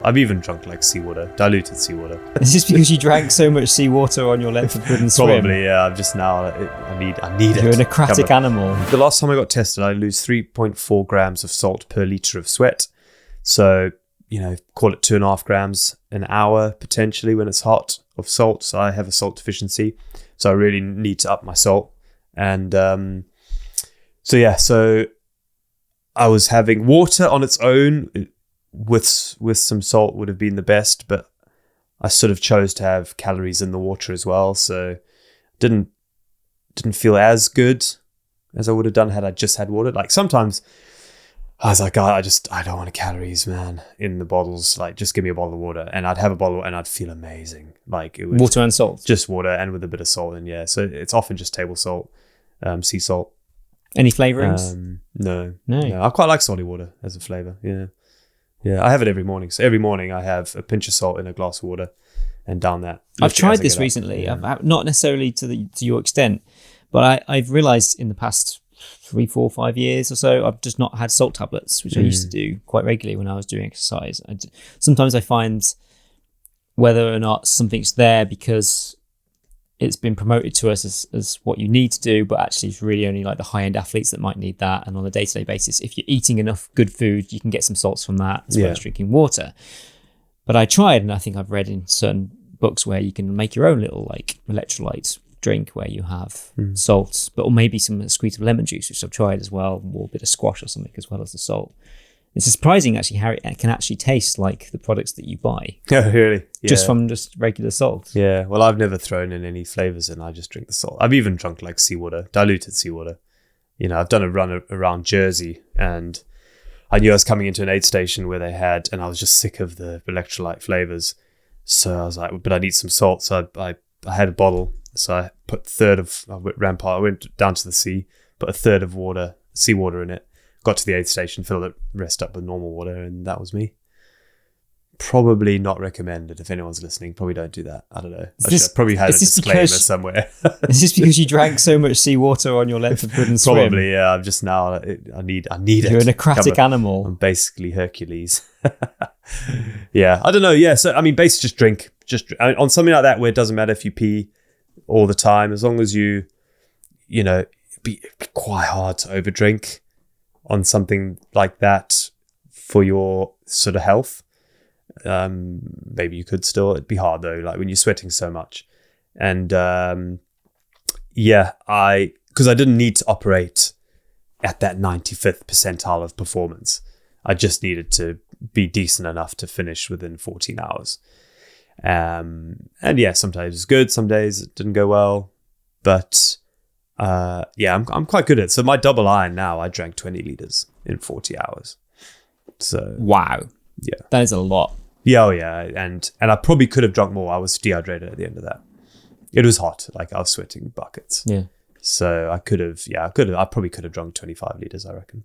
I've even drunk like seawater, diluted seawater. Is this because you drank so much seawater on your length of wooden swim? Probably, yeah. I'm just now, I need it. You're an aquatic animal. The last time I got tested, I lose 3.4 grams of salt per litre of sweat. So, call it 2.5 grams an hour potentially when it's hot of salt. So I have a salt deficiency. So I really need to up my salt. And so I was having water on its own with some salt would have been the best, but I sort of chose to have calories in the water as well. So didn't feel as good as I would have done had I just had water. Like sometimes I was like, I don't want calories, man, in the bottles. Like, just give me a bottle of water, and I'd have a bottle and I'd feel amazing. Like it was water and salt, just water and with a bit of salt in. Yeah, so it's often just table salt, sea salt. Any flavorings? No. I quite like salty water as a flavor. Yeah. I have it every morning. So every morning I have a pinch of salt in a glass of water, and down that. I've tried this recently. Yeah. Not necessarily to your extent, but I've realised in the past 3, 4, 5 years or so, I've just not had salt tablets, which I used to do quite regularly when I was doing exercise. Sometimes I find whether or not something's there because it's been promoted to us as what you need to do, but actually it's really only like the high-end athletes that might need that. And on a day-to-day basis, if you're eating enough good food, you can get some salts from that as well as drinking water. But I tried, and I think I've read in certain books where you can make your own little like electrolyte drink where you have salts, or maybe a squeeze of lemon juice, which I've tried as well, or a bit of squash or something as well as the salt. It's surprising actually how it can actually taste like the products that you buy. Oh, really? Yeah. Just from just regular salt. Yeah. Well, I've never thrown in any flavors and I just drink the salt. I've even drunk like seawater, diluted seawater. I've done a run around Jersey and I knew I was coming into an aid station where they had, and I was just sick of the electrolyte flavors. So I was like, but I need some salt. So I had a bottle. So I put I went down to the sea, put a third of seawater in it, got to the aid station, filled it rest up with normal water, and that was me. Probably not recommended if anyone's listening. Probably don't do that. I don't know. I probably had a disclaimer somewhere. Is this because you drank so much seawater on your length of wooden swim? Probably, yeah. I'm just now, I need it. You're an aquatic animal. I'm basically Hercules. Yeah, I don't know. Yeah, so I mean, basically just drink. On something like that where it doesn't matter if you pee all the time, as long as you be quite hard to overdrink on something like that for your sort of health. Maybe you could still, it'd be hard though, like when you're sweating so much. And because I didn't need to operate at that 95th percentile of performance. I just needed to be decent enough to finish within 14 hours. And yeah, sometimes it's good, some days it didn't go well, but I'm quite good at it. So my double iron now, I drank 20 liters in 40 hours. So wow, yeah, that is a lot. Yeah, and I probably could have drunk more. I was dehydrated at the end of that. It was hot, like I was sweating buckets. Yeah. So I probably could have drunk 25 liters, I reckon.